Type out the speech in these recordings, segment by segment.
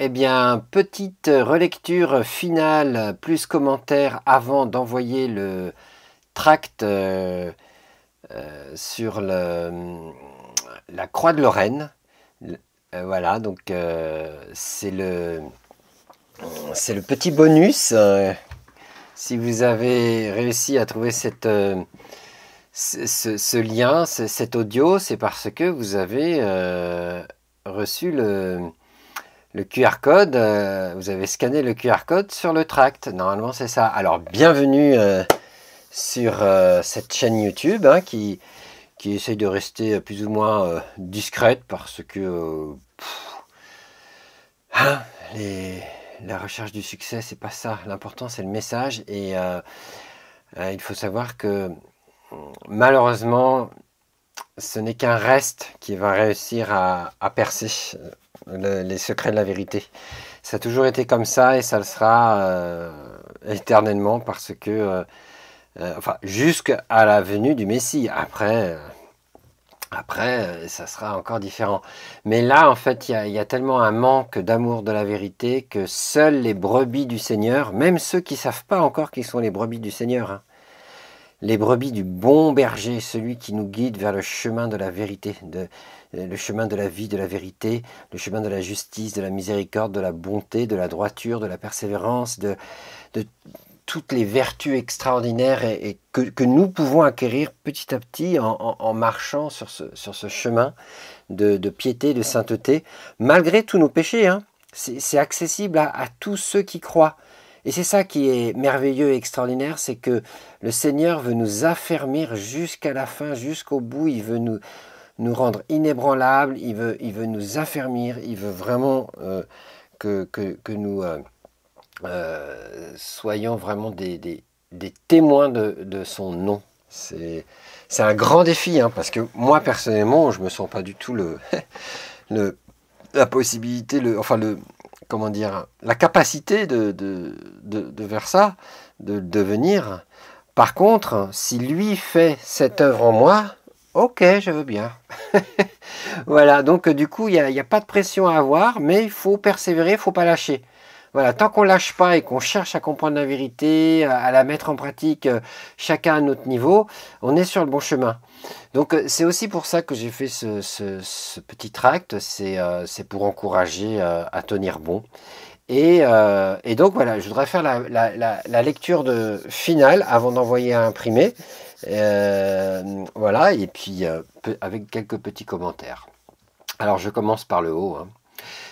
Eh bien, petite relecture finale plus commentaire avant d'envoyer le tract sur la Croix de Lorraine. Voilà, donc c'est le petit bonus. Si vous avez réussi à trouver ce lien, cet audio, c'est parce que vous avez reçu le QR code, vous avez scanné le QR code sur le tract. Normalement, c'est ça. Alors, bienvenue sur cette chaîne YouTube qui essaye de rester plus ou moins discrète parce que hein, la recherche du succès, c'est pas ça. L'important, c'est le message. Et il faut savoir que malheureusement, ce n'est qu'un reste qui va réussir à percer les secrets de la vérité. Ça a toujours été comme ça et ça le sera éternellement parce que, enfin, jusqu'à la venue du Messie. Après, ça sera encore différent. Mais là, en fait, il y a tellement un manque d'amour de la vérité que seules les brebis du Seigneur, même ceux qui ne savent pas encore qui sont les brebis du Seigneur, hein, les brebis du bon berger, celui qui nous guide vers le chemin de la vérité, le chemin de la vie, de la vérité, le chemin de la justice, de la miséricorde, de la bonté, de la droiture, de la persévérance, de toutes les vertus extraordinaires et que nous pouvons acquérir petit à petit en marchant sur ce chemin de piété, de sainteté, malgré tous nos péchés. Hein. C'est accessible à tous ceux qui croient. Et c'est ça qui est merveilleux et extraordinaire, c'est que le Seigneur veut nous affermir jusqu'à la fin, jusqu'au bout. Il veut nous rendre inébranlables, il veut nous affermir, il veut vraiment que nous soyons vraiment des témoins de son nom. C'est un grand défi, hein, parce que moi, personnellement, je ne me sens pas du tout la possibilité, comment dire, la capacité de faire ça, de devenir. Par contre, si lui fait cette œuvre en moi, ok, je veux bien. Voilà, donc du coup, il n'y a pas de pression à avoir, mais il faut persévérer, il ne faut pas lâcher. Voilà, tant qu'on ne lâche pas et qu'on cherche à comprendre la vérité, à la mettre en pratique, chacun à notre niveau, on est sur le bon chemin. Donc c'est aussi pour ça que j'ai fait ce petit tract, c'est pour encourager à tenir bon. Et donc voilà, je voudrais faire la lecture finale avant d'envoyer à imprimer. Voilà, et puis avec quelques petits commentaires. Alors je commence par le haut. Hein.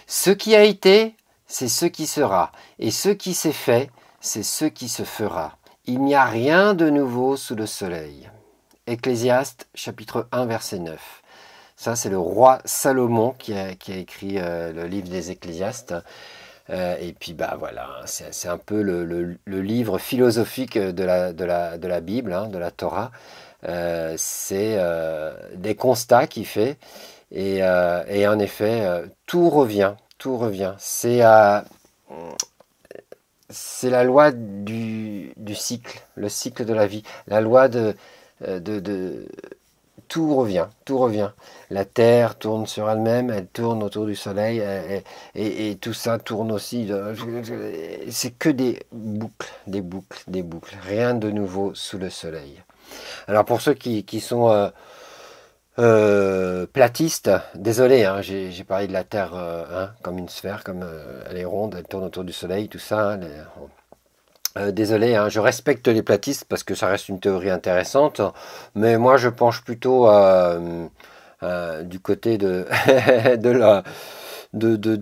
Ce qui a été, c'est ce qui sera. Et ce qui s'est fait, c'est ce qui se fera. Il n'y a rien de nouveau sous le soleil. Ecclésiaste, chapitre 1, verset 9. Ça, c'est le roi Salomon qui a écrit le livre des Ecclésiastes. Et puis, bah voilà, c'est un peu le livre philosophique de la Bible, hein, de la Torah. C'est des constats qu'il fait. Et en effet, tout revient. Tout revient. C'est la loi du cycle, le cycle de la vie. La loi tout revient, tout revient. La Terre tourne sur elle-même, elle tourne autour du Soleil, et tout ça tourne aussi. C'est que des boucles, des boucles, des boucles. Rien de nouveau sous le Soleil. Alors pour ceux qui sont platistes, désolé, hein, j'ai parlé de la Terre hein, comme une sphère, comme elle est ronde, elle tourne autour du Soleil, tout ça. Hein, désolé, hein, je respecte les platistes parce que ça reste une théorie intéressante, mais moi je penche plutôt du côté de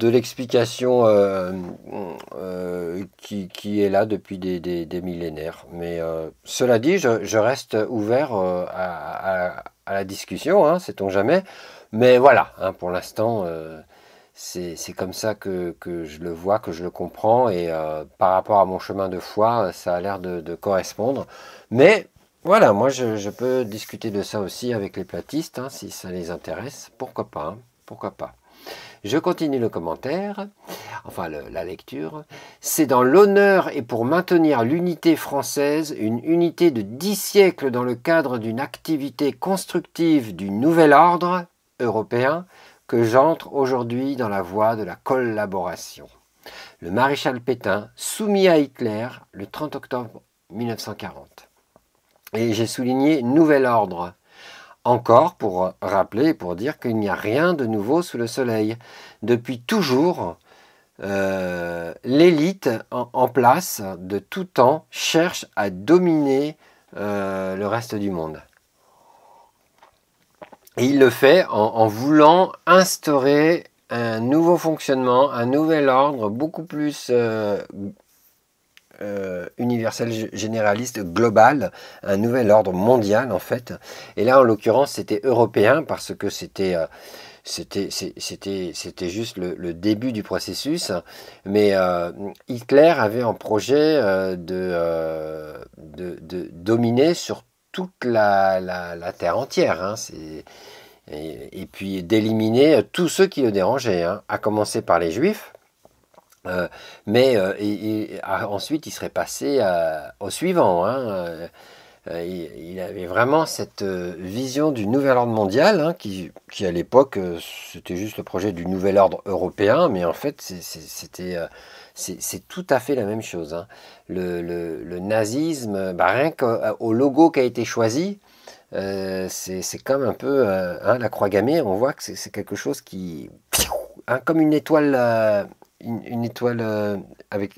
l'explication qui est là depuis des millénaires. Mais cela dit, je reste ouvert à la discussion, hein, sait-on jamais. Mais voilà, hein, pour l'instant, c'est comme ça que je le vois, que je le comprends, et par rapport à mon chemin de foi, ça a l'air de correspondre. Mais voilà, moi je peux discuter de ça aussi avec les platistes, hein, si ça les intéresse, pourquoi pas, hein, pourquoi pas. Je continue le commentaire, enfin la lecture. C'est dans l'honneur et pour maintenir l'unité française, une unité de 10 siècles dans le cadre d'une activité constructive du nouvel ordre européen, que j'entre aujourd'hui dans la voie de la collaboration. le maréchal Pétain, soumis à Hitler le 30 octobre 1940. Et j'ai souligné nouvel ordre, encore pour rappeler, pour dire qu'il n'y a rien de nouveau sous le soleil. Depuis toujours, l'élite en place de tout temps cherche à dominer le reste du monde. Et il le fait en voulant instaurer un nouveau fonctionnement, un nouvel ordre beaucoup plus universel, généraliste, global, un nouvel ordre mondial en fait. Et là en l'occurrence c'était européen parce que c'était juste le début du processus, mais Hitler avait en projet de dominer sur toute la terre entière, hein, et puis d'éliminer tous ceux qui le dérangeaient, hein, à commencer par les juifs, mais ensuite il serait passé au suivant, hein, il avait vraiment cette vision du nouvel ordre mondial, hein, qui à l'époque, c'était juste le projet du nouvel ordre européen, mais en fait, c'est tout à fait la même chose, hein. Le nazisme, rien qu'au logo qui a été choisi, c'est comme un peu hein, la croix gammée, on voit que c'est quelque chose qui... Hein, comme une étoile... une étoile avec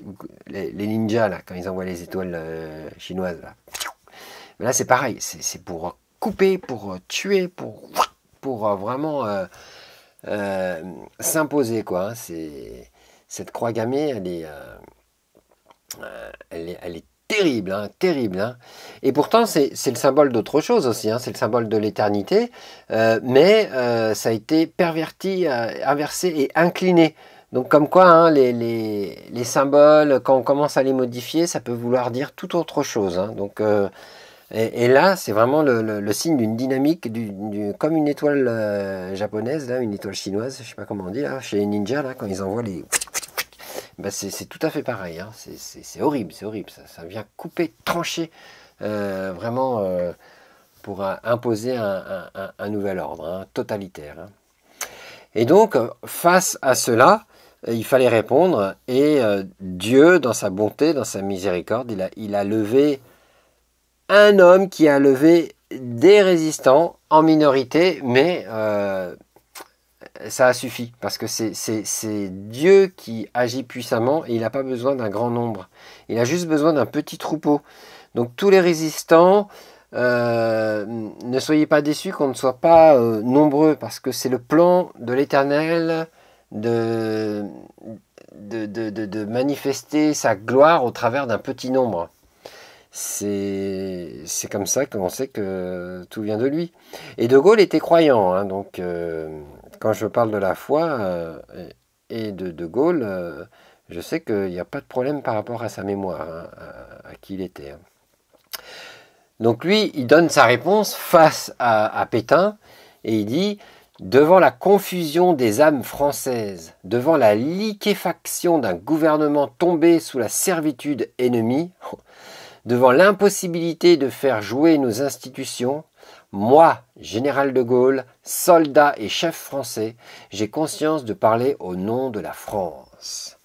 les ninjas, là, quand ils envoient les étoiles chinoises, là. Mais là, c'est pareil, c'est pour couper, pour tuer, pour vraiment s'imposer, quoi, hein. Cette croix gammée, elle est terrible, hein, terrible, hein. Et pourtant, c'est le symbole d'autre chose aussi, hein, c'est le symbole de l'éternité, mais ça a été perverti, inversé et incliné. Donc comme quoi, hein, les symboles, quand on commence à les modifier, ça peut vouloir dire tout autre chose, hein. Donc... Et là, c'est vraiment le signe d'une dynamique, comme une étoile japonaise, là, une étoile chinoise, je ne sais pas comment on dit, là, chez les ninjas, là, quand ils envoient les... Ben c'est tout à fait pareil, hein. C'est horrible, ça vient couper, trancher, vraiment pour imposer un nouvel ordre, hein, totalitaire, hein. Et donc, face à cela, il fallait répondre, et Dieu, dans sa bonté, dans sa miséricorde, il a levé un homme qui a levé des résistants en minorité, mais ça a suffi, parce que c'est Dieu qui agit puissamment, et il n'a pas besoin d'un grand nombre. Il a juste besoin d'un petit troupeau. Donc tous les résistants, ne soyez pas déçus qu'on ne soit pas nombreux, parce que c'est le plan de l'Éternel de manifester sa gloire au travers d'un petit nombre. C'est comme ça qu'on sait que tout vient de lui. Et De Gaulle était croyant, hein, donc quand je parle de la foi et de Gaulle, je sais qu'il n'y a pas de problème par rapport à sa mémoire, hein, à qui il était, hein. Donc lui, il donne sa réponse face à Pétain, et il dit... Devant la confusion des âmes françaises, devant la liquéfaction d'un gouvernement tombé sous la servitude ennemie, devant l'impossibilité de faire jouer nos institutions, moi, général de Gaulle, soldat et chef français, j'ai conscience de parler au nom de la France.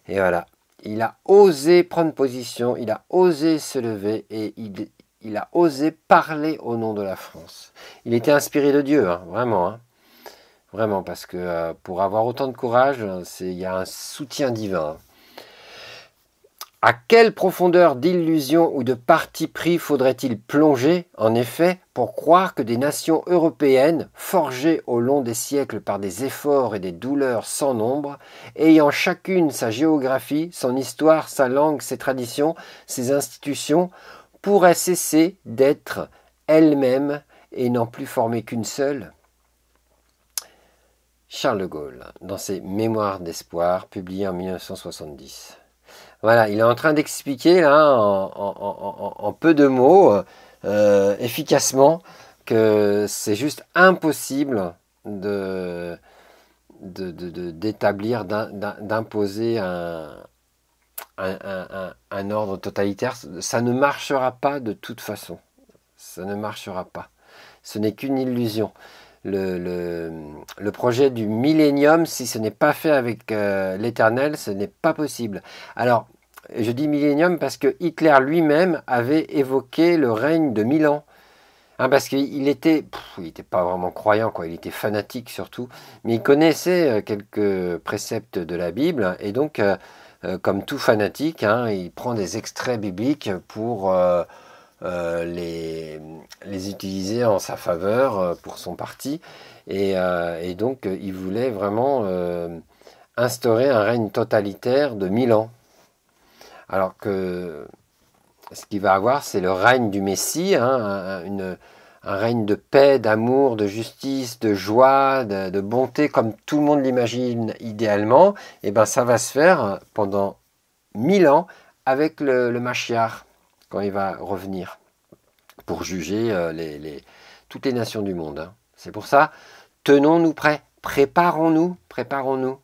Et voilà, il a osé prendre position, il a osé se lever, et il a osé parler au nom de la France. Il était inspiré de Dieu, hein, vraiment, hein. Vraiment, parce que pour avoir autant de courage, il y a un soutien divin. À quelle profondeur d'illusion ou de parti pris faudrait-il plonger, en effet, pour croire que des nations européennes, forgées au long des siècles par des efforts et des douleurs sans nombre, ayant chacune sa géographie, son histoire, sa langue, ses traditions, ses institutions, pourraient cesser d'être elles-mêmes et n'en plus former qu'une seule ? Charles de Gaulle, dans ses Mémoires d'espoir, publiés en 1970. Voilà, il est en train d'expliquer là, en peu de mots, efficacement, que c'est juste impossible d'établir, d'imposer un ordre totalitaire. Ça ne marchera pas de toute façon. Ça ne marchera pas. Ce n'est qu'une illusion. le projet du millénium, si ce n'est pas fait avec l'Éternel, ce n'est pas possible. Alors, je dis millénium parce que Hitler lui-même avait évoqué le règne de 1000 ans. Hein, parce qu'il était, il était pas vraiment croyant, quoi. Il était fanatique surtout, mais il connaissait quelques préceptes de la Bible, et donc, comme tout fanatique, hein, il prend des extraits bibliques pour les utiliser en sa faveur, pour son parti, et donc il voulait vraiment instaurer un règne totalitaire de 1000 ans. Alors que ce qu'il va avoir, c'est le règne du Messie, hein, un règne de paix, d'amour, de justice, de joie, de bonté, comme tout le monde l'imagine idéalement. Et ben ça va se faire pendant 1000 ans avec le Mashiach, quand il va revenir, pour juger toutes les nations du monde. Hein. C'est pour ça, tenons-nous prêts, préparons-nous, préparons-nous.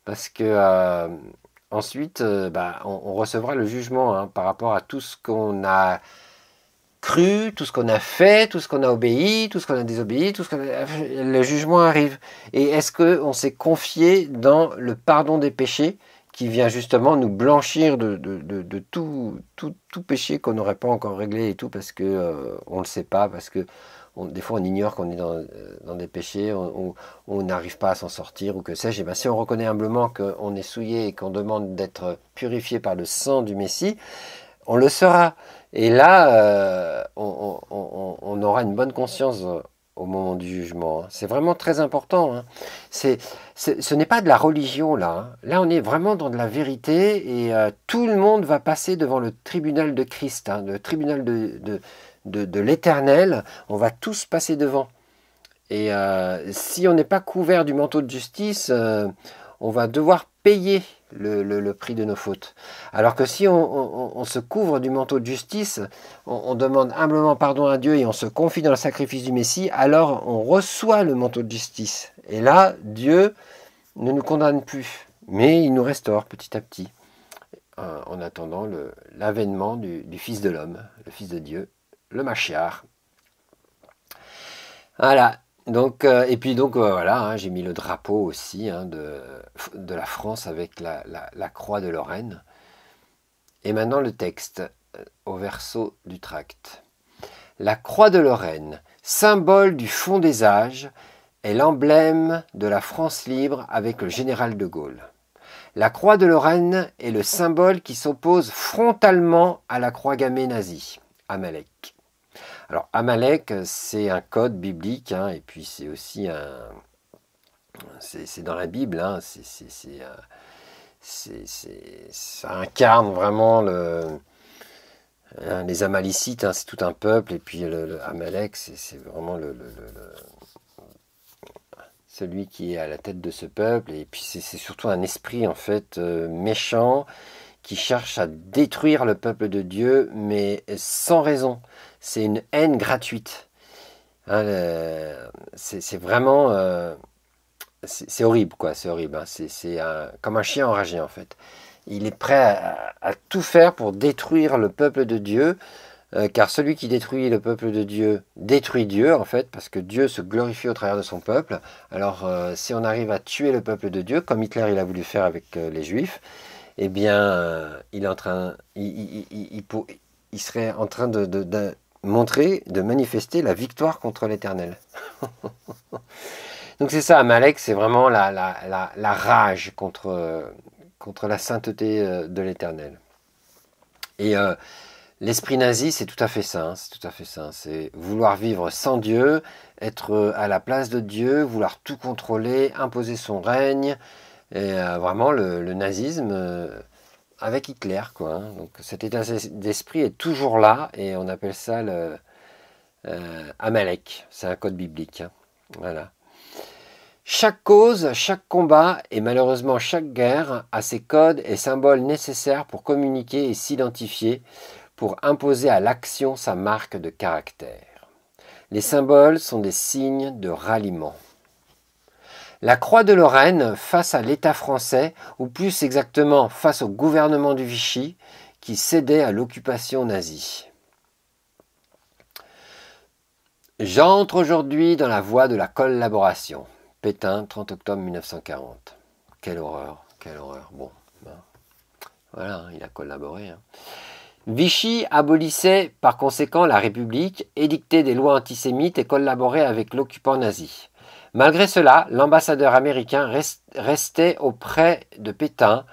Parce que ensuite, on recevra le jugement, hein, par rapport à tout ce qu'on a cru, tout ce qu'on a fait, tout ce qu'on a obéi, tout ce qu'on a désobéi, le jugement arrive. Et est-ce qu'on s'est confié dans le pardon des péchés qui vient justement nous blanchir de tout péché qu'on n'aurait pas encore réglé et tout, parce que on ne le sait pas, parce que des fois on ignore qu'on est dans des péchés, on n'arrive pas à s'en sortir, ou que sais-je. Et bien, si on reconnaît humblement qu'on est souillé et qu'on demande d'être purifié par le sang du Messie, on le sera. Et là, on aura une bonne conscience au moment du jugement. Hein. C'est vraiment très important. Hein. Ce n'est pas de la religion, là. Hein. Là, on est vraiment dans de la vérité, et tout le monde va passer devant le tribunal de Christ, hein, le tribunal de l'Éternel. On va tous passer devant. Et si on n'est pas couvert du manteau de justice, on va devoir payer le prix de nos fautes. Alors que si on se couvre du manteau de justice, on demande humblement pardon à Dieu et on se confie dans le sacrifice du Messie, alors on reçoit le manteau de justice. Et là, Dieu ne nous condamne plus, mais il nous restaure petit à petit, en attendant l'avènement du Fils de l'homme, le Fils de Dieu, le Mashiach. Voilà. Donc, et puis donc voilà, hein, j'ai mis le drapeau aussi, hein, de la France avec la croix de Lorraine. Et maintenant le texte au verso du tract. La croix de Lorraine, symbole du fond des âges, est l'emblème de la France libre avec le général de Gaulle. La croix de Lorraine est le symbole qui s'oppose frontalement à la croix gammée nazie, Amalek. Alors, Amalek, c'est un code biblique, hein, et puis c'est aussi c'est dans la Bible, hein, ça incarne vraiment les Amalicites, hein, c'est tout un peuple, et puis Amalek, c'est vraiment celui qui est à la tête de ce peuple, et puis c'est surtout un esprit, en fait, méchant, qui cherche à détruire le peuple de Dieu, mais sans raison. C'est une haine gratuite. Hein, c'est vraiment... c'est horrible, quoi. C'est horrible. Hein. C'est comme un chien enragé, en fait. Il est prêt à tout faire pour détruire le peuple de Dieu, car celui qui détruit le peuple de Dieu détruit Dieu, en fait, parce que Dieu se glorifie au travers de son peuple. Alors, si on arrive à tuer le peuple de Dieu, comme Hitler il a voulu faire avec les Juifs, eh bien, il serait en train de montrer, de manifester la victoire contre l'Éternel. Donc c'est ça, Amalek, c'est vraiment la rage contre la sainteté de l'Éternel. Et l'esprit nazi, c'est tout à fait ça. Hein, c'est tout à fait ça. C'est vouloir vivre sans Dieu, être à la place de Dieu, vouloir tout contrôler, imposer son règne. Et vraiment le nazisme avec Hitler, quoi. Hein. Donc cet état d'esprit est toujours là, et on appelle ça Amalek. C'est un code biblique. Hein. Voilà. Chaque cause, chaque combat et malheureusement chaque guerre a ses codes et symboles nécessaires pour communiquer et s'identifier, pour imposer à l'action sa marque de caractère. Les symboles sont des signes de ralliement. La croix de Lorraine face à l'État français, ou plus exactement face au gouvernement du Vichy, qui cédait à l'occupation nazie. J'entre aujourd'hui dans la voie de la collaboration. Pétain, 30 octobre 1940. Quelle horreur, quelle horreur. Bon, ben, voilà, hein, il a collaboré. Hein. Vichy abolissait par conséquent la République, édictait des lois antisémites et collaborait avec l'occupant nazi. Malgré cela, l'ambassadeur américain restait auprès de Pétain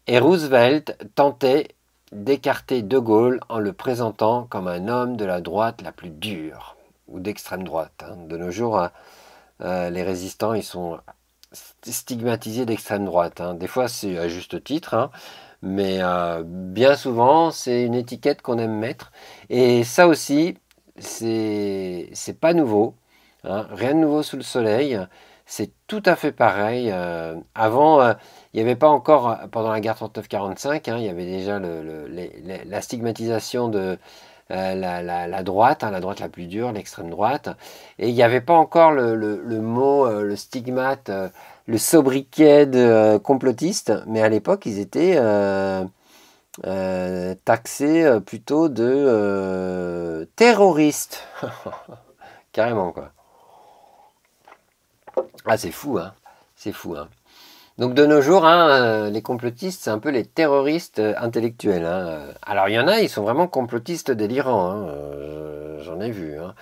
et Roosevelt tentait d'écarter De Gaulle en le présentant comme un homme de la droite la plus dure, ou d'extrême droite. Hein. De nos jours, les résistants, ils sont stigmatisés d'extrême droite. Hein. Des fois, c'est à juste titre, hein. Mais bien souvent, c'est une étiquette qu'on aime mettre. Et ça aussi, c'est pas nouveau. Hein. Rien de nouveau sous le soleil. C'est tout à fait pareil. Avant, il n'y avait pas encore, pendant la guerre 39-45, hein, il y avait déjà la stigmatisation de la droite, hein, la droite la plus dure, l'extrême droite. Et il n'y avait pas encore le mot, le stigmate, le sobriquet de complotiste, mais à l'époque, ils étaient taxés plutôt de terroristes. Carrément, quoi. Ah, c'est fou, hein. C'est fou, hein. Donc de nos jours, hein, les complotistes, c'est un peu les terroristes intellectuels. Hein. Alors il y en a, ils sont vraiment complotistes délirants. Hein. J'en ai vu. Hein.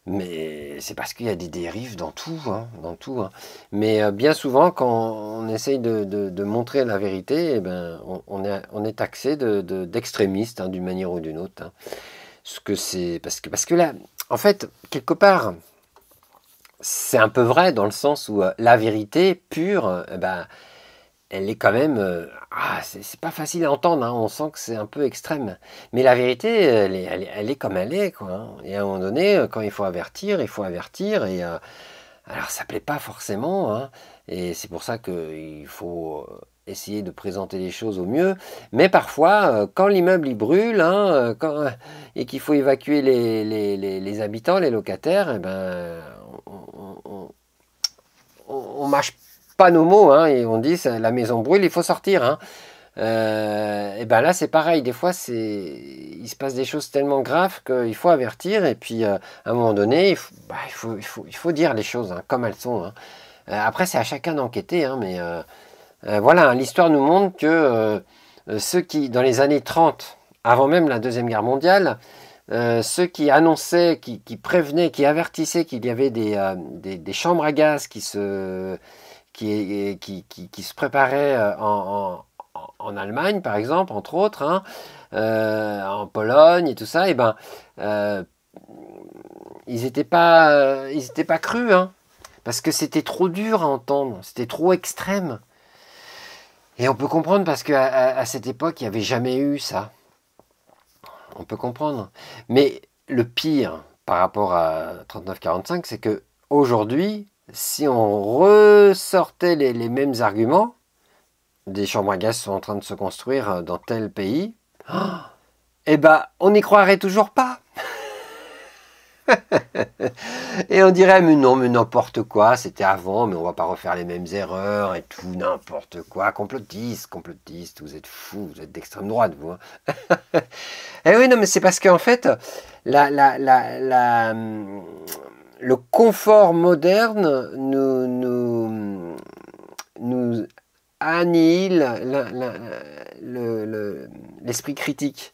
Mais c'est parce qu'il y a des dérives dans tout. Hein, dans tout hein. Mais bien souvent, quand on essaye de montrer la vérité, eh ben, on est taxé d'extrémistes hein, d'une manière ou d'une autre. Hein. Ce que c'est parce que là, en fait, quelque part, c'est un peu vrai dans le sens où la vérité pure, ben, elle est quand même... c'est pas facile à entendre, hein, on sent que c'est un peu extrême. Mais la vérité, elle est comme elle est. Quoi, hein. Et à un moment donné, quand il faut avertir, il faut avertir. Et, alors ça plaît pas forcément. Hein, et c'est pour ça qu'il faut essayer de présenter les choses au mieux. Mais parfois, quand l'immeuble il brûle hein, et qu'il faut évacuer les habitants, les locataires, eh ben, on mâche pas nos mots hein, et on dit la maison brûle, il faut sortir. Hein. Et ben là c'est pareil, des fois il se passe des choses tellement graves qu'il faut avertir et puis à un moment donné il faut dire les choses hein, comme elles sont. Hein. Après c'est à chacun d'enquêter, hein, mais voilà, hein, l'histoire nous montre que ceux qui dans les années 30, avant même la Deuxième Guerre mondiale, ceux qui annonçaient, qui prévenaient, qui avertissaient qu'il y avait des chambres à gaz qui se préparaient en Allemagne, par exemple, entre autres, hein, en Pologne et tout ça, et ben, ils n'étaient pas crus, hein, parce que c'était trop dur à entendre, c'était trop extrême. Et on peut comprendre parce qu'à cette époque, il n'y avait jamais eu ça. On peut comprendre. Mais le pire par rapport à 39-45, c'est que aujourd'hui, si on ressortait les mêmes arguments, des chambres à gaz sont en train de se construire dans tel pays, eh ben, on n'y croirait toujours pas. Et on dirait, mais non, mais n'importe quoi, c'était avant, mais on va pas refaire les mêmes erreurs et tout, n'importe quoi, complotiste, vous êtes fous, vous êtes d'extrême droite, vous. Hein. Eh oui, non, mais c'est parce qu'en fait, le confort moderne nous annihile l'esprit critique.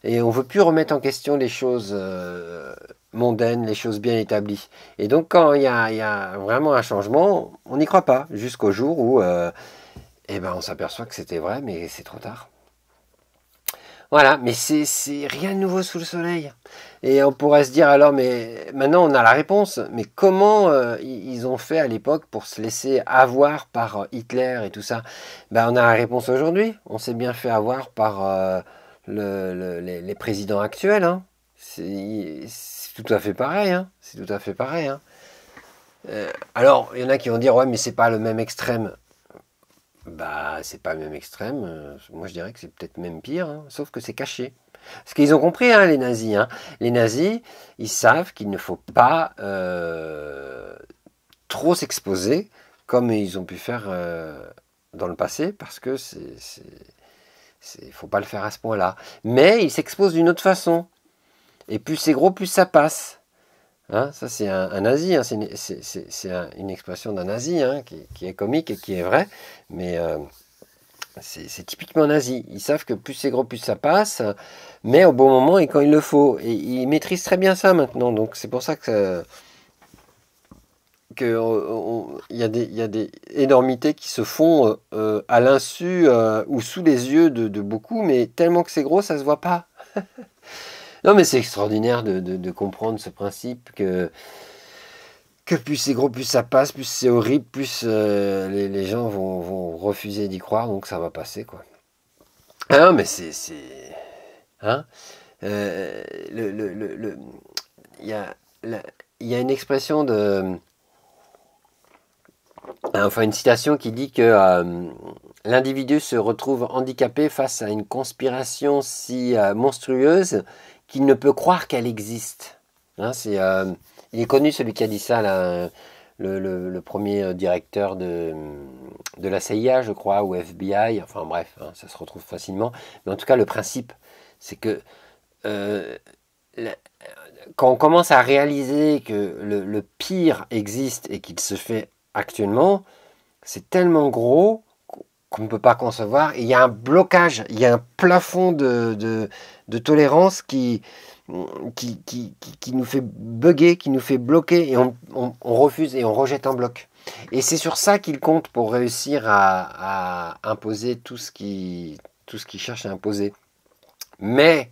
Et on ne veut plus remettre en question les choses mondaines, les choses bien établies. Et donc, quand il y a vraiment un changement, on n'y croit pas, jusqu'au jour où eh ben, on s'aperçoit que c'était vrai, mais c'est trop tard. Voilà, mais c'est rien de nouveau sous le soleil. Et on pourrait se dire alors, mais maintenant on a la réponse. Mais comment ils ont fait à l'époque pour se laisser avoir par Hitler et tout ça? Ben, on a la réponse aujourd'hui. On s'est bien fait avoir par les présidents actuels. Hein. C'est tout à fait pareil. Hein. C'est tout à fait pareil. Hein. Alors, il y en a qui vont dire, ouais, mais c'est pas le même extrême. Bah, c'est pas le même extrême. Moi, je dirais que c'est peut-être même pire, hein, sauf que c'est caché. Parce qu'ils ont compris, hein, les nazis. Hein. Les nazis, ils savent qu'il ne faut pas trop s'exposer, comme ils ont pu faire dans le passé, parce que faut pas le faire à ce point-là. Mais ils s'exposent d'une autre façon. Et plus c'est gros, plus ça passe. Hein, ça, c'est un nazi, hein, une expression d'un nazi, hein, qui est comique et qui est vrai, mais c'est typiquement nazi. Ils savent que plus c'est gros, plus ça passe, mais au bon moment et quand il le faut. Et ils maîtrisent très bien ça maintenant, donc c'est pour ça il y a des énormités qui se font à l'insu ou sous les yeux de beaucoup, mais tellement que c'est gros, ça se voit pas. Non, mais c'est extraordinaire de comprendre ce principe que plus c'est gros, plus ça passe, plus c'est horrible, plus les gens vont refuser d'y croire, donc ça va passer, quoi. Ah non, mais hein, euh, il y a, il y a une expression enfin une citation qui dit que l'individu se retrouve handicapé face à une conspiration si monstrueuse qu'il ne peut croire qu'elle existe. Hein, il est connu celui qui a dit ça, là, le premier directeur de la CIA, je crois, ou FBI, enfin bref, hein, ça se retrouve facilement. Mais en tout cas, le principe, c'est que euh, la- quand on commence à réaliser que le pire existe et qu'il se fait actuellement, c'est tellement gros qu'on ne peut pas concevoir. Et il y a un blocage, il y a un plafond de tolérance qui nous fait bugger, qui nous fait bloquer, et on refuse et on rejette en bloc. Et c'est sur ça qu'il compte pour réussir à imposer tout ce qu'il cherche à imposer. Mais,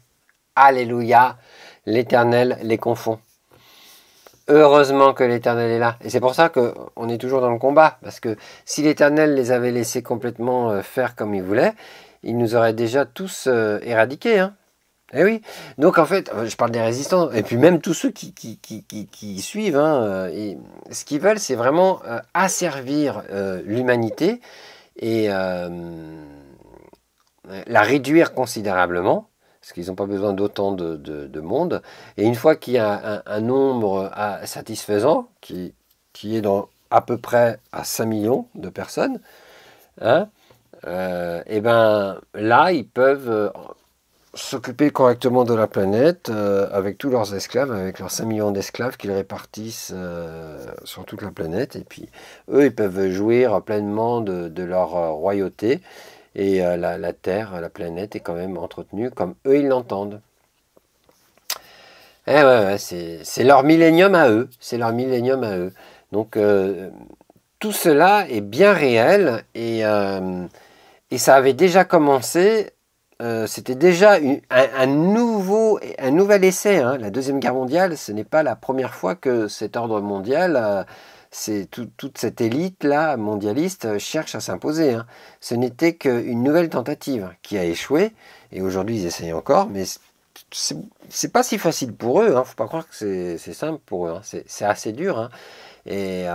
alléluia, l'Éternel les confond. Heureusement que l'Éternel est là. Et c'est pour ça qu'on est toujours dans le combat. Parce que si l'Éternel les avait laissés complètement faire comme il voulait, il nous aurait déjà tous éradiqués. Hein. Eh oui. Donc en fait, je parle des résistants. Et puis même tous ceux qui suivent. Hein, et ce qu'ils veulent, c'est vraiment asservir l'humanité et la réduire considérablement, parce qu'ils n'ont pas besoin d'autant de monde. Et une fois qu'il y a un nombre satisfaisant, qui est dans à peu près à 5 millions de personnes, hein, et ben là, ils peuvent s'occuper correctement de la planète avec tous leurs esclaves, avec leurs 5 millions d'esclaves qu'ils répartissent sur toute la planète. Et puis, eux, ils peuvent jouir pleinement de leur royauté. Et la Terre, la planète est quand même entretenue comme eux ils l'entendent. Eh ouais, ouais, c'est leur millénium à eux. C'est leur millénium à eux. Donc tout cela est bien réel et ça avait déjà commencé. C'était déjà un nouvel essai. Hein. La Deuxième Guerre mondiale, ce n'est pas la première fois que cet ordre mondial toute cette élite-là, mondialiste, cherche à s'imposer. Hein. Ce n'était qu'une nouvelle tentative qui a échoué, et aujourd'hui ils essayent encore, mais c'est pas si facile pour eux. Hein. Faut pas croire que c'est simple pour eux. Hein. C'est assez dur. Hein. Et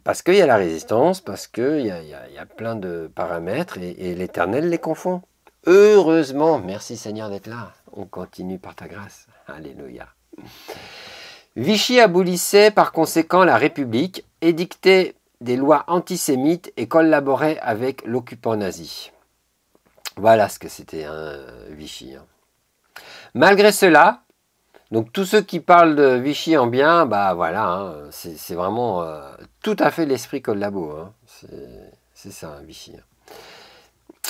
parce qu'il y a la résistance, parce qu'il y a plein de paramètres, et l'Éternel les confond. Heureusement, merci Seigneur d'être là. On continue par ta grâce. Alléluia. Vichy abolissait par conséquent la République, édictait des lois antisémites et collaborait avec l'occupant nazi. Voilà ce que c'était Vichy. Hein. Malgré cela, donc tous ceux qui parlent de Vichy en bien, bah voilà, hein, c'est vraiment tout à fait l'esprit collabo. Hein. C'est ça, Vichy.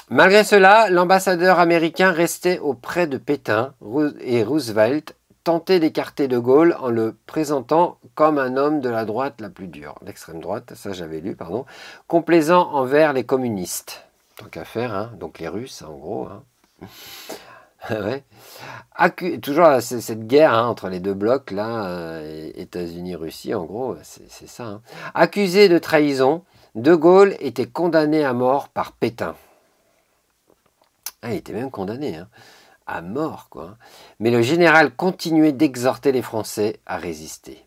Malgré cela, l'ambassadeur américain restait auprès de Pétain et Roosevelt tentait d'écarter De Gaulle en le présentant comme un homme de la droite la plus dure, l'extrême droite, ça j'avais lu, pardon, complaisant envers les communistes. Tant qu'à faire, hein, donc les Russes en gros. Hein. Ouais. Toujours cette guerre hein, entre les deux blocs, là, États-Unis-Russie, en gros, c'est ça. Hein. Accusé de trahison, De Gaulle était condamné à mort par Pétain. Ah, il était même condamné, hein, à mort, quoi. Mais le général continuait d'exhorter les Français à résister.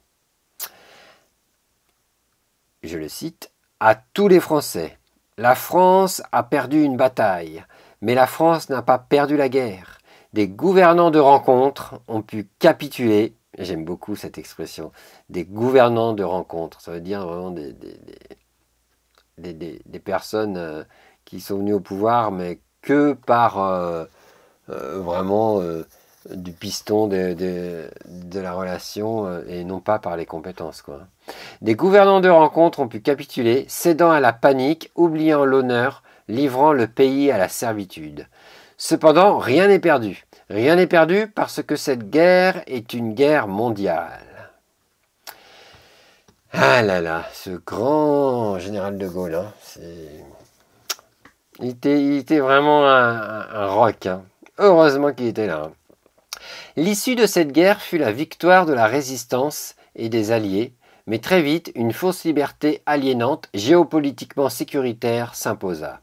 Je le cite, « À tous les Français, la France a perdu une bataille, mais la France n'a pas perdu la guerre. Des gouvernants de rencontre ont pu capituler. » J'aime beaucoup cette expression. Des gouvernants de rencontre. Ça veut dire vraiment des personnes qui sont venues au pouvoir, mais que par vraiment du piston de la relation et non pas par les compétences, quoi. Des gouvernants de rencontre ont pu capituler, cédant à la panique, oubliant l'honneur, livrant le pays à la servitude. Cependant, rien n'est perdu. Rien n'est perdu parce que cette guerre est une guerre mondiale. Ah là là, ce grand général de Gaulle, hein, il était vraiment un rock. Hein. Heureusement qu'il était là. Hein. L'issue de cette guerre fut la victoire de la résistance et des Alliés, mais très vite, une fausse liberté aliénante, géopolitiquement sécuritaire, s'imposa.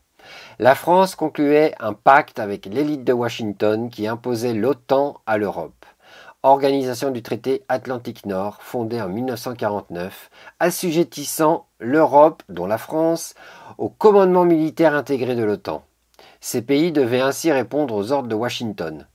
La France concluait un pacte avec l'élite de Washington qui imposait l'OTAN à l'Europe. Organisation du traité Atlantique Nord, fondée en 1949, assujettissant l'Europe, dont la France, au commandement militaire intégré de l'OTAN. Ces pays devaient ainsi répondre aux ordres de Washington.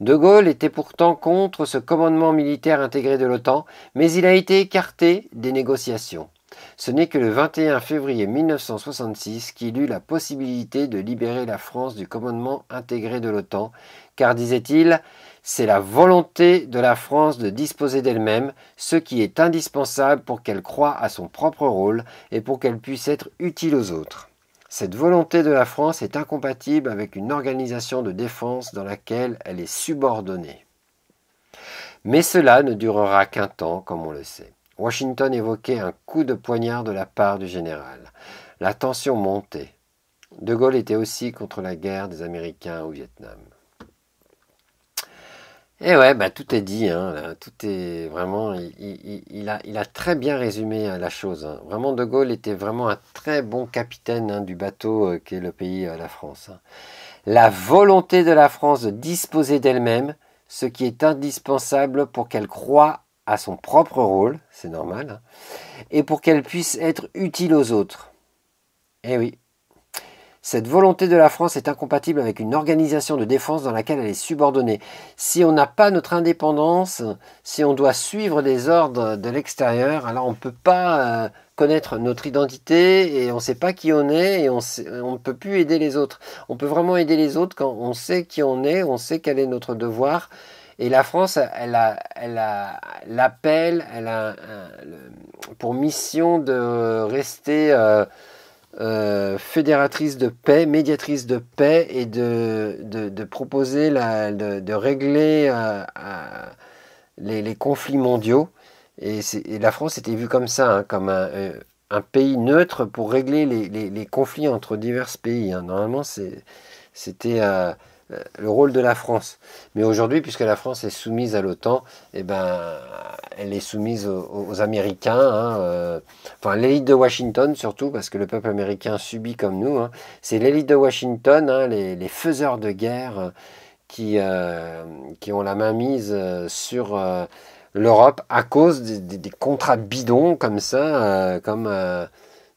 De Gaulle était pourtant contre ce commandement militaire intégré de l'OTAN, mais il a été écarté des négociations. Ce n'est que le 21 février 1966 qu'il eut la possibilité de libérer la France du commandement intégré de l'OTAN, car, disait-il, c'est la volonté de la France de disposer d'elle-même, ce qui est indispensable pour qu'elle croie à son propre rôle et pour qu'elle puisse être utile aux autres. Cette volonté de la France est incompatible avec une organisation de défense dans laquelle elle est subordonnée. Mais cela ne durera qu'un temps, comme on le sait. Washington évoquait un coup de poignard de la part du général. La tension montait. De Gaulle était aussi contre la guerre des Américains au Vietnam. Et ouais, bah, tout est dit, hein, là, tout est vraiment, il a très bien résumé la chose. Hein. Vraiment, De Gaulle était vraiment un très bon capitaine hein, du bateau qu'est le pays, la France. Hein. La volonté de la France de disposer d'elle-même, ce qui est indispensable pour qu'elle croie à son propre rôle, c'est normal, hein, et pour qu'elle puisse être utile aux autres. Eh oui. Cette volonté de la France est incompatible avec une organisation de défense dans laquelle elle est subordonnée. Si on n'a pas notre indépendance, si on doit suivre des ordres de l'extérieur, alors on ne peut pas connaître notre identité et on ne sait pas qui on est et on ne peut plus aider les autres. On peut vraiment aider les autres quand on sait qui on est, on sait quel est notre devoir. Et la France, elle a l'appel, elle a pour mission de rester... fédératrice de paix, médiatrice de paix et de proposer, de régler les conflits mondiaux. Et la France était vue comme ça, hein, comme un pays neutre pour régler les conflits entre divers pays. Hein. Normalement, c'était le rôle de la France. Mais aujourd'hui, puisque la France est soumise à l'OTAN, eh ben, elle est soumise aux Américains, hein, enfin l'élite de Washington surtout, parce que le peuple américain subit comme nous. Hein. C'est l'élite de Washington, hein, les faiseurs de guerre qui ont la main mise sur l'Europe à cause des contrats bidons comme ça, comme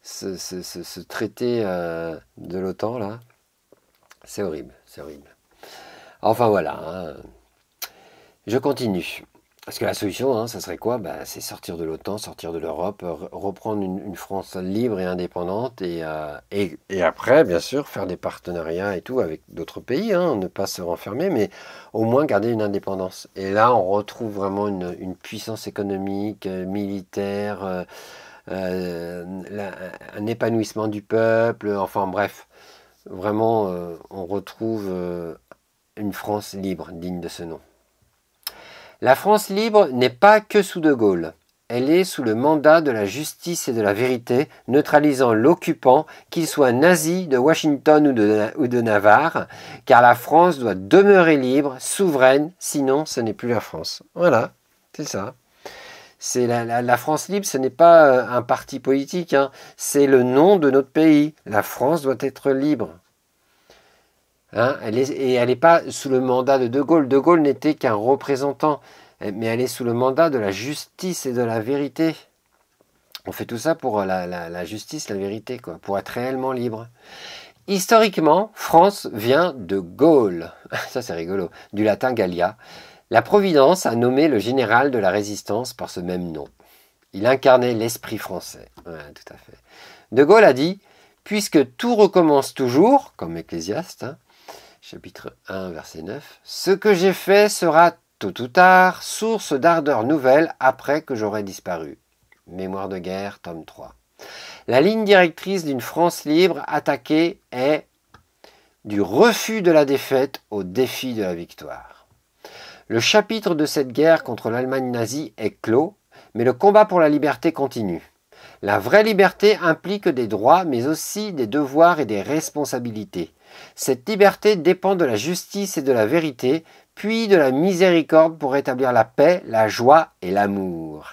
ce traité de l'OTAN là. C'est horrible, c'est horrible. Enfin voilà, hein. Je continue. Parce que la solution, hein, ça serait quoi? C'est sortir de l'OTAN, sortir de l'Europe, reprendre une France libre et indépendante et après, bien sûr, faire des partenariats et tout avec d'autres pays, hein, ne pas se renfermer, mais au moins garder une indépendance. Et là, on retrouve vraiment une puissance économique, militaire, un épanouissement du peuple, enfin bref, vraiment, on retrouve une France libre, digne de ce nom. La France libre n'est pas que sous De Gaulle. Elle est sous le mandat de la justice et de la vérité, neutralisant l'occupant, qu'il soit nazi de Washington ou de Navarre, car la France doit demeurer libre, souveraine, sinon ce n'est plus la France. Voilà, c'est ça. C'est la France libre, ce n'est pas un parti politique, hein, c'est le nom de notre pays. La France doit être libre. Hein, elle n'est pas sous le mandat de Gaulle. De Gaulle n'était qu'un représentant, mais elle est sous le mandat de la justice et de la vérité. On fait tout ça pour la justice, la vérité, quoi, pour être réellement libre. Historiquement, France vient de Gaule. Ça, c'est rigolo. Du latin Gallia. La Providence a nommé le général de la résistance par ce même nom. Il incarnait l'esprit français. Ouais, tout à fait. De Gaulle a dit « Puisque tout recommence toujours, comme Ecclésiaste, hein, chapitre 1, verset 9. « Ce que j'ai fait sera tôt ou tard source d'ardeur nouvelle après que j'aurai disparu. » Mémoire de guerre, tome 3. La ligne directrice d'une France libre attaquée est du refus de la défaite au défi de la victoire. Le chapitre de cette guerre contre l'Allemagne nazie est clos, mais le combat pour la liberté continue. La vraie liberté implique des droits, mais aussi des devoirs et des responsabilités. Cette liberté dépend de la justice et de la vérité, puis de la miséricorde pour rétablir la paix, la joie et l'amour.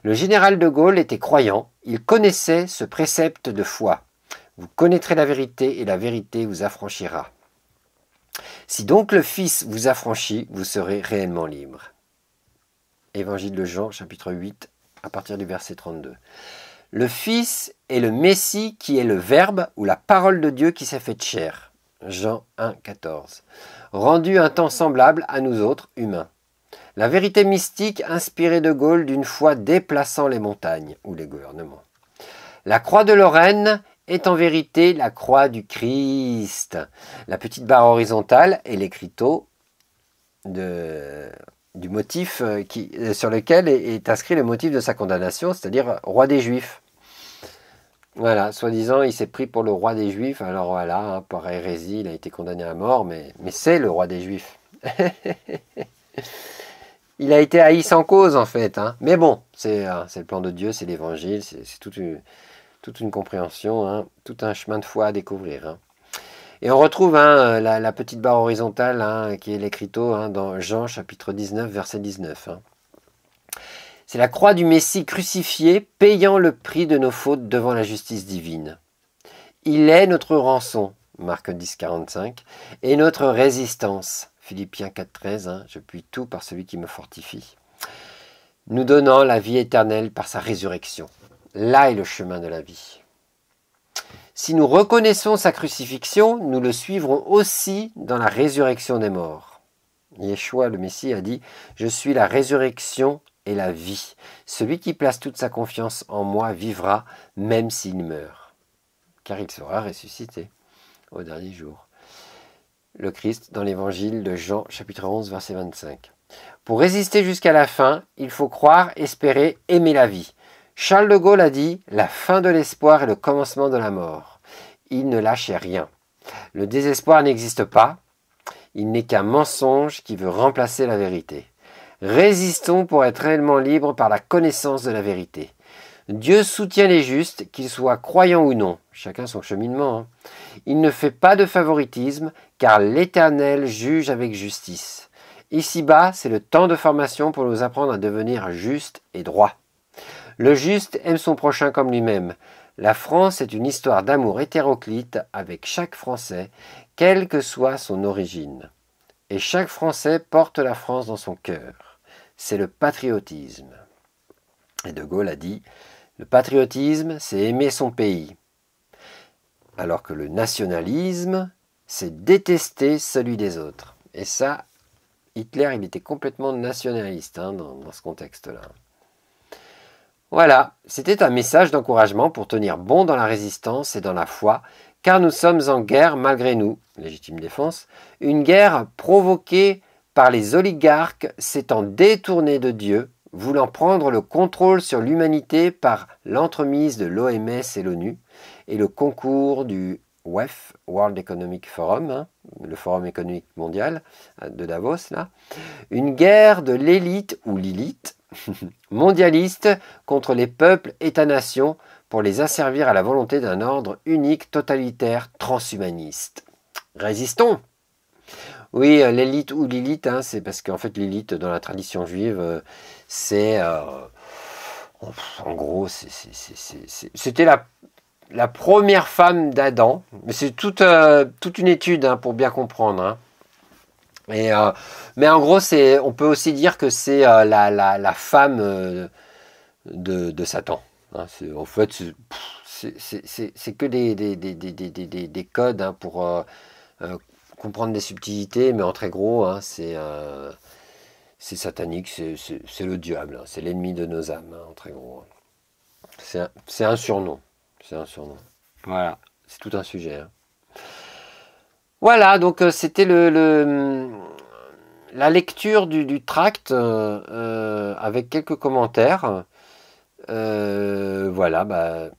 Le général de Gaulle était croyant, il connaissait ce précepte de foi. Vous connaîtrez la vérité et la vérité vous affranchira. Si donc le Fils vous affranchit, vous serez réellement libre. Évangile de Jean, chapitre 8, à partir du verset 32. Le Fils est le Messie qui est le Verbe ou la parole de Dieu qui s'est faite chair. Jean 1, 14. Rendu un temps semblable à nous autres, humains. La vérité mystique inspirée de Gaulle d'une foi déplaçant les montagnes ou les gouvernements. La croix de Lorraine est en vérité la croix du Christ. La petite barre horizontale est l'écriteau du motif sur lequel est inscrit le motif de sa condamnation, c'est-à-dire roi des Juifs. Voilà, soi-disant, il s'est pris pour le roi des Juifs. Alors voilà, hein, par hérésie, il a été condamné à mort, mais c'est le roi des Juifs. Il a été haï sans cause, en fait. Hein. Mais bon, c'est le plan de Dieu, c'est l'évangile, c'est toute une compréhension, hein, tout un chemin de foi à découvrir. Hein. Et on retrouve hein, la petite barre horizontale hein, qui est l'écriteau hein, dans Jean chapitre 19, verset 19. Hein. C'est la croix du Messie crucifié, payant le prix de nos fautes devant la justice divine. Il est notre rançon, Marc 10, 45, et notre résistance, Philippiens 4, 13, hein, je puis tout par celui qui me fortifie, nous donnant la vie éternelle par sa résurrection. Là est le chemin de la vie. Si nous reconnaissons sa crucifixion, nous le suivrons aussi dans la résurrection des morts. Yeshua, le Messie, a dit « Je suis la résurrection et la vie. Celui qui place toute sa confiance en moi vivra, même s'il meurt. Car il sera ressuscité au dernier jour. » Le Christ dans l'évangile de Jean, chapitre 11, verset 25. Pour résister jusqu'à la fin, il faut croire, espérer, aimer la vie. Charles de Gaulle a dit « La fin de l'espoir est le commencement de la mort ». Il ne lâchait rien. Le désespoir n'existe pas. Il n'est qu'un mensonge qui veut remplacer la vérité. Résistons pour être réellement libres par la connaissance de la vérité. Dieu soutient les justes, qu'ils soient croyants ou non. Chacun son cheminement. Hein. Il ne fait pas de favoritisme, car l'Éternel juge avec justice. Ici-bas, c'est le temps de formation pour nous apprendre à devenir justes et droits. Le juste aime son prochain comme lui-même. La France est une histoire d'amour hétéroclite avec chaque Français, quelle que soit son origine. Et chaque Français porte la France dans son cœur. C'est le patriotisme. Et De Gaulle a dit « Le patriotisme, c'est aimer son pays. » Alors que le nationalisme, c'est détester celui des autres. Et ça, Hitler, il était complètement nationaliste hein, dans ce contexte-là. Voilà, c'était un message d'encouragement pour tenir bon dans la résistance et dans la foi, car nous sommes en guerre malgré nous, légitime défense, une guerre provoquée par les oligarques s'étant détournés de Dieu, voulant prendre le contrôle sur l'humanité par l'entremise de l'OMS et l'ONU, et le concours du WEF, World Economic Forum, hein, le Forum économique mondial de Davos, là. Une guerre de l'élite ou l'élite mondialiste contre les peuples États-nations pour les asservir à la volonté d'un ordre unique, totalitaire, transhumaniste. Résistons! Oui, l'élite ou l'élite, hein, c'est parce qu'en fait l'élite dans la tradition juive, c'est en gros, c'était la première femme d'Adam, mais c'est toute une étude hein, pour bien comprendre. Hein. Mais en gros, on peut aussi dire que c'est la femme de Satan. Hein. En fait, c'est que des codes hein, pour comprendre des subtilités, mais en très gros, hein, c'est satanique, c'est le diable, hein, c'est l'ennemi de nos âmes, hein, en très gros. C'est un surnom. C'est un surnom. Voilà, c'est tout un sujet. Hein. Voilà, donc c'était la lecture du tract avec quelques commentaires. Voilà, bah,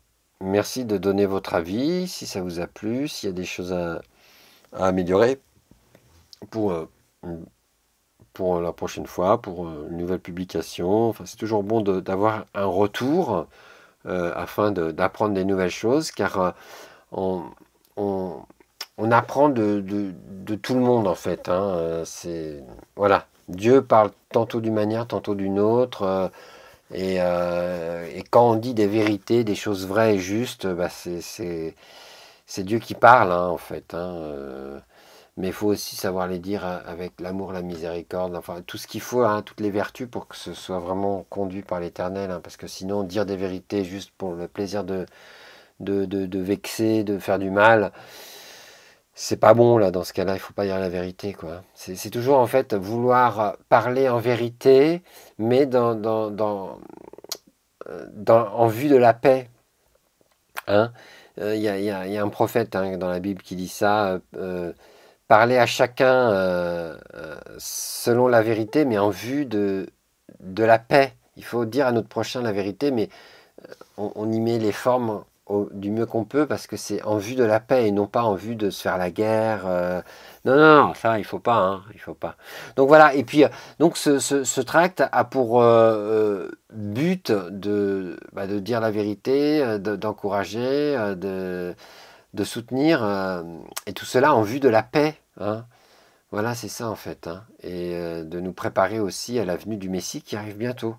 merci de donner votre avis, si ça vous a plu, s'il y a des choses à améliorer pour, pour la prochaine fois, pour une nouvelle publication. Enfin, c'est toujours bon d'avoir un retour afin d'apprendre des nouvelles choses, car on, on, on apprend de tout le monde en fait. Hein. Voilà, Dieu parle tantôt d'une manière, tantôt d'une autre. Et quand on dit des vérités, des choses vraies et justes, bah c'est Dieu qui parle hein, en fait. Hein. Mais il faut aussi savoir les dire avec l'amour, la miséricorde, enfin tout ce qu'il faut, hein, toutes les vertus pour que ce soit vraiment conduit par l'Éternel. Hein, parce que sinon, dire des vérités juste pour le plaisir de vexer, de faire du mal, c'est pas bon là. Dans ce cas-là, il faut pas dire la vérité, quoi. C'est toujours en fait vouloir parler en vérité, mais en vue de la paix. Hein. Y a un prophète hein, dans la Bible qui dit ça. Parler à chacun selon la vérité, mais en vue de la paix. Il faut dire à notre prochain la vérité, mais on y met les formes du mieux qu'on peut parce que c'est en vue de la paix et non pas en vue de se faire la guerre. Non, non, non, ça, il faut pas. Hein, il faut pas. Donc voilà, et puis donc ce tract a pour but de dire la vérité, d'encourager, de soutenir, et tout cela en vue de la paix. Hein. Voilà, c'est ça en fait. Hein. Et de nous préparer aussi à la venue du Messie qui arrive bientôt.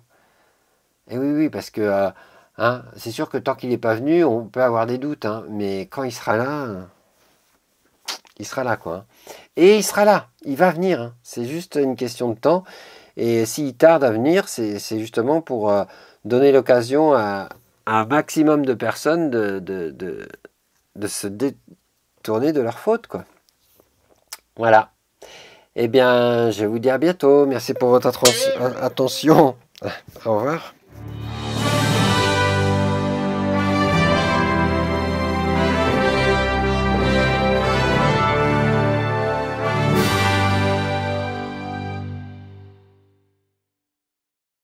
Et oui, oui, parce que hein, c'est sûr que tant qu'il n'est pas venu, on peut avoir des doutes. Hein, mais quand il sera là, quoi. Hein. Et il sera là, il va venir. Hein. C'est juste une question de temps. Et s'il tarde à venir, c'est justement pour donner l'occasion à un maximum de personnes de se détourner de leur faute, quoi. Voilà. Eh bien, je vous dis à bientôt. Merci pour votre attention. Au revoir.